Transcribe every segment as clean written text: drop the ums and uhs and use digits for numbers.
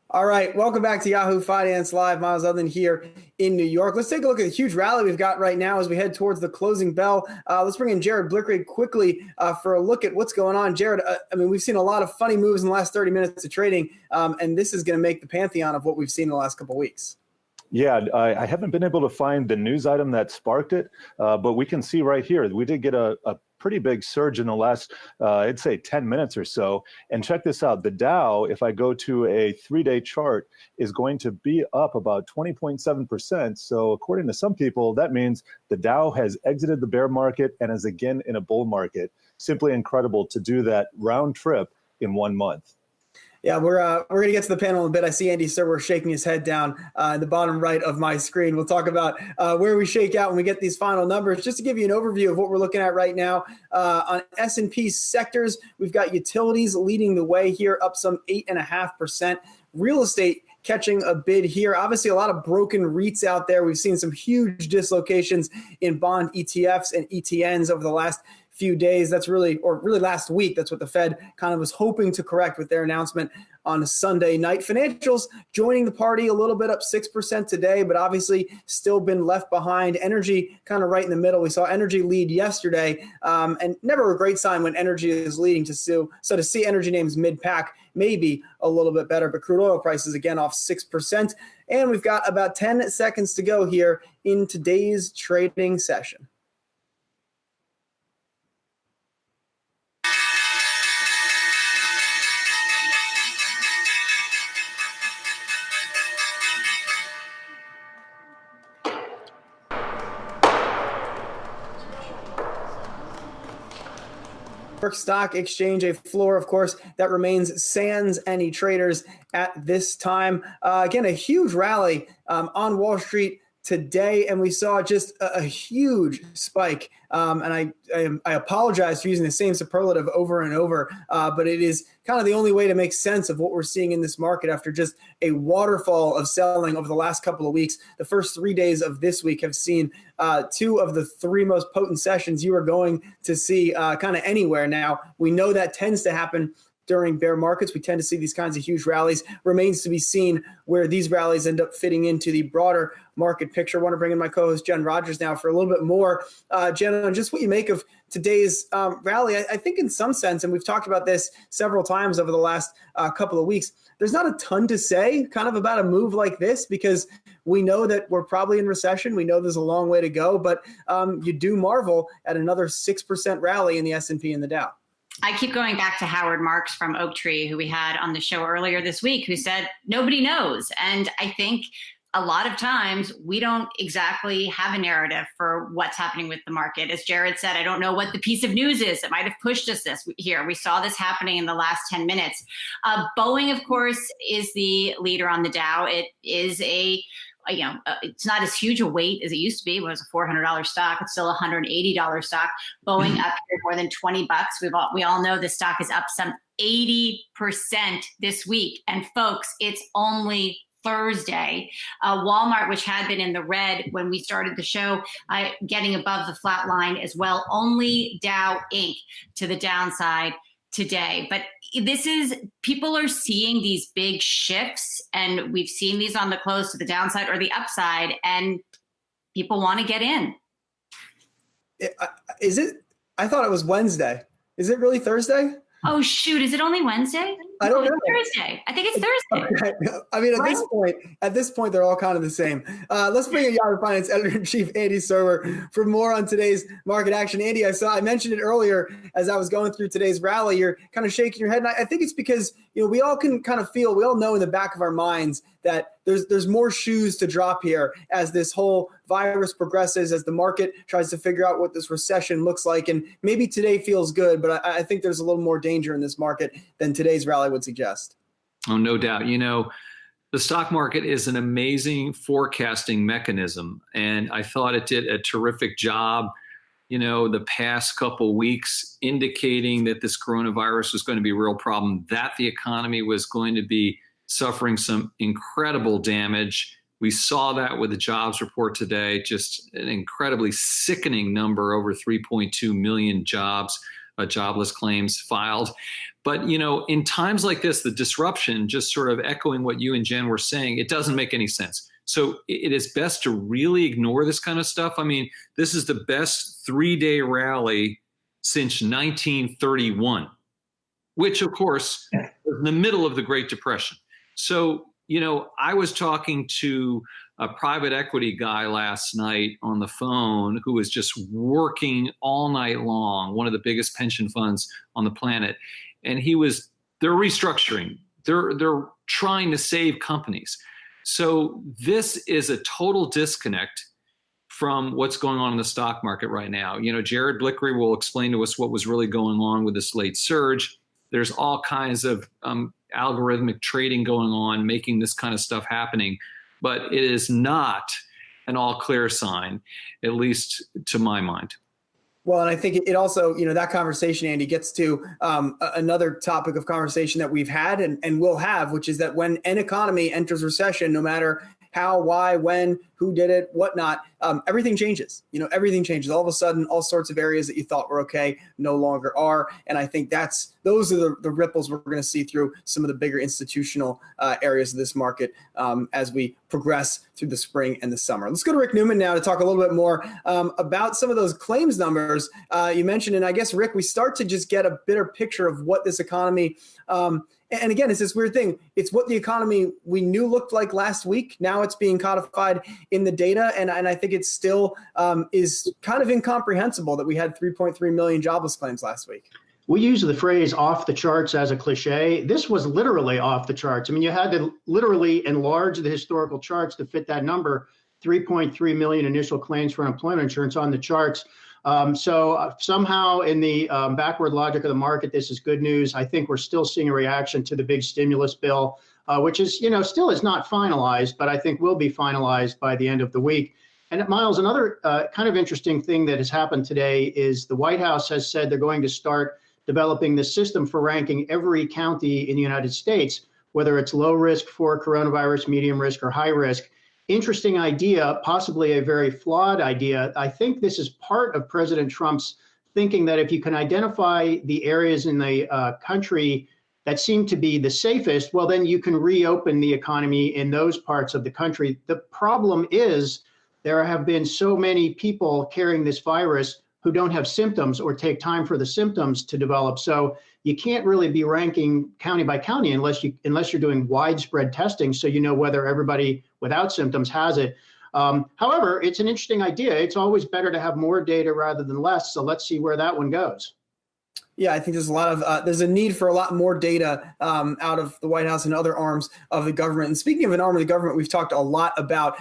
All right, welcome back to Yahoo Finance Live. Miles Udland here in New York. Let's take a look at the huge rally we've got right now as we head towards the closing bell. Let's bring in Jared Blickrig quickly for a look at what's going on. Jared, we've seen a lot of funny moves in the last 30 minutes of trading, and this is going to make the pantheon of what we've seen in the last couple of weeks. Yeah, I haven't been able to find the news item that sparked it, but we can see right here, we did get a pretty big surge in the last, I'd say 10 minutes or so. And check this out, the Dow, if I go to a 3-day chart, is going to be up about 20.7%. So according to some people, that means the Dow has exited the bear market and is again in a bull market. Simply incredible to do that round trip in 1 month. Yeah, we're going to get to the panel in a bit. I see Andy Serwer shaking his head down in the bottom right of my screen. We'll talk about where we shake out when we get these final numbers. Just to give you an overview of what we're looking at right now, on S&P sectors, we've got utilities leading the way here, up some 8.5%. Real estate catching a bid here. Obviously, a lot of broken REITs out there. We've seen some huge dislocations in bond ETFs and ETNs over the last few days. That's really last week. That's what the Fed kind of was hoping to correct with their announcement on Sunday night. Financials joining the party a little bit, up 6% today, but obviously still been left behind. Energy kind of right in the middle. We saw energy lead yesterday, and never a great sign when energy is leading. So to see energy names mid-pack, maybe a little bit better, but crude oil prices again off 6%. And we've got about 10 seconds to go here in today's trading session. York Stock Exchange, a floor, of course, that remains sans any traders at this time. Again, a huge rally on Wall Street today, and we saw just a huge spike. And I apologize for using the same superlative over and over, but it is kind of the only way to make sense of what we're seeing in this market after just a waterfall of selling over the last couple of weeks. The first 3 days of this week have seen two of the three most potent sessions you are going to see kind of anywhere now. We know that tends to happen during bear markets. We tend to see these kinds of huge rallies. Remains to be seen where these rallies end up fitting into the broader market picture. I want to bring in my co-host, Jen Rogers, now for a little bit more. Jen, on just what you make of today's rally. I think in some sense, and we've talked about this several times over the last couple of weeks, there's not a ton to say kind of about a move like this because we know that we're probably in recession. We know there's a long way to go, but you do marvel at another 6% rally in the S&P and the Dow. I keep going back to Howard Marks from Oaktree, who we had on the show earlier this week, who said, nobody knows. And I think a lot of times we don't exactly have a narrative for what's happening with the market. As Jared said, I don't know what the piece of news is that might have pushed us this here. We saw this happening in the last 10 minutes. Boeing, of course, is the leader on the Dow. It is it's not as huge a weight as it used to be. It was a $400 stock. It's still a $180 stock. Boeing up here more than $20. We all know the stock is up some 80% this week. And folks, it's only Thursday. Walmart, which had been in the red when we started the show, getting above the flat line as well. Only Dow Inc. to the downside today. But people are seeing these big shifts, and we've seen these on the close to the downside or the upside, and people want to get in. Is it? I thought it was Wednesday. Is it really Thursday? Oh, shoot. Is it only Wednesday? I don't know. Thursday. I think it's Thursday. Okay. I mean, at this point, they're all kind of the same. Let's bring in Yahoo Finance Editor-in-Chief Andy Serwer for more on today's market action. Andy, I mentioned it earlier as I was going through today's rally. You're kind of shaking your head, and I think it's because we all can kind of feel, we all know in the back of our minds that there's more shoes to drop here as this whole virus progresses, as the market tries to figure out what this recession looks like. And maybe today feels good, but I think there's a little more danger in this market than today's rally would suggest. Oh, no doubt. The stock market is an amazing forecasting mechanism, and I thought it did a terrific job, the past couple weeks indicating that this coronavirus was going to be a real problem, that the economy was going to be suffering some incredible damage. We saw that with the jobs report today, just an incredibly sickening number, over 3.2 million jobs jobless claims filed. But, in times like this, the disruption, just sort of echoing what you and Jen were saying, it doesn't make any sense. So it is best to really ignore this kind of stuff. I mean, this is the best 3-day rally since 1931, which, of course, was in the middle of the Great Depression. So, I was talking to a private equity guy last night on the phone who was just working all night long, one of the biggest pension funds on the planet. And they're restructuring. They're trying to save companies. So this is a total disconnect from what's going on in the stock market right now. Jared Blickery will explain to us what was really going on with this late surge. There's all kinds of algorithmic trading going on, making this kind of stuff happening. But it is not an all clear sign, at least to my mind. Well, and I think it also, that conversation, Andy, gets to another topic of conversation that we've had and will have, which is that when an economy enters recession, no matter how, why, when, who did it, whatnot, everything changes. Everything changes. All of a sudden, all sorts of areas that you thought were okay no longer are. And I think those are the ripples we're going to see through some of the bigger institutional areas of this market as we progress through the spring and the summer. Let's go to Rick Newman now to talk a little bit more about some of those claims numbers you mentioned. And I guess, Rick, we start to just get a better picture of what this economy and again, it's this weird thing. It's what the economy we knew looked like last week. Now it's being codified in the data. And I think it still is kind of incomprehensible that we had 3.3 million jobless claims last week. We use the phrase off the charts as a cliche. This was literally off the charts. I mean, you had to literally enlarge the historical charts to fit that number, 3.3 million initial claims for unemployment insurance on the charts. So somehow in the backward logic of the market, this is good news. I think we're still seeing a reaction to the big stimulus bill, which is, still is not finalized, but I think will be finalized by the end of the week. And Miles, another kind of interesting thing that has happened today is the White House has said they're going to start developing the system for ranking every county in the United States, whether it's low risk for coronavirus, medium risk, or high risk. Interesting idea, possibly a very flawed idea. I think this is part of President Trump's thinking that if you can identify the areas in the country that seem to be the safest, well, then you can reopen the economy in those parts of the country. The problem is there have been so many people carrying this virus who don't have symptoms or take time for the symptoms to develop. So you can't really be ranking county by county unless you're doing widespread testing, so you know whether everybody without symptoms has it. However, it's an interesting idea. It's always better to have more data rather than less. So let's see where that one goes. Yeah, I think there's a need for a lot more data out of the White House and other arms of the government. And speaking of an arm of the government, we've talked a lot about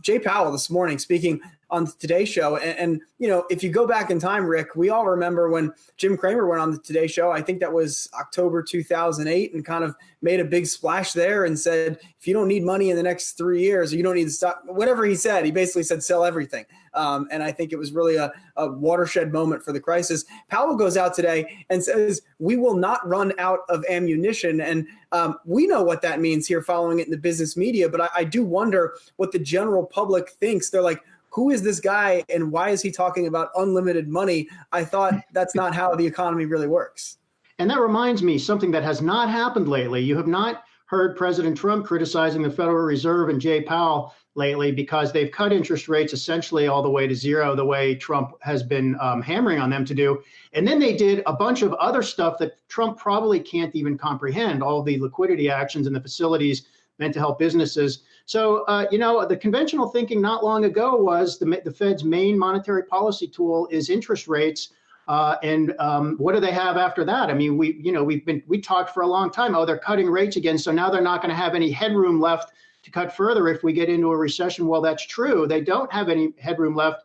Jay Powell this morning speaking on the Today Show. And if you go back in time, Rick, we all remember when Jim Cramer went on the Today Show. I think that was October 2008, and kind of made a big splash there and said, if you don't need money in the next 3 years, or you don't need to stop, whatever he said, he basically said, sell everything. And I think it was really a watershed moment for the crisis. Powell goes out today and says, we will not run out of ammunition. And we know what that means here following it in the business media. But I do wonder what the general public thinks. They're like, who is this guy and why is he talking about unlimited money? I thought that's not how the economy really works. And that reminds me, something that has not happened lately. You have not heard President Trump criticizing the Federal Reserve and Jay Powell lately because they've cut interest rates essentially all the way to zero, the way Trump has been hammering on them to do. And then they did a bunch of other stuff that Trump probably can't even comprehend, all the liquidity actions and the facilities meant to help businesses. So, the conventional thinking not long ago was the Fed's main monetary policy tool is interest rates. And what do they have after that? I mean, we talked for a long time. Oh, they're cutting rates again. So now they're not going to have any headroom left to cut further if we get into a recession. Well, that's true. They don't have any headroom left.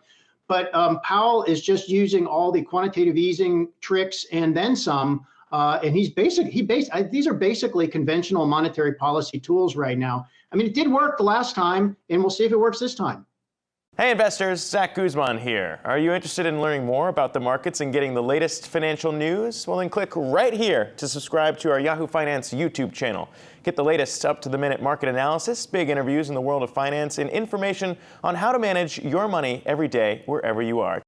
But Powell is just using all the quantitative easing tricks and then some. And these are basically conventional monetary policy tools right now. I mean, it did work the last time, and we'll see if it works this time. Hey investors, Zach Guzman here. Are you interested in learning more about the markets and getting the latest financial news? Well, then click right here to subscribe to our Yahoo Finance YouTube channel. Get the latest up-to-the-minute market analysis, big interviews in the world of finance, and information on how to manage your money every day wherever you are.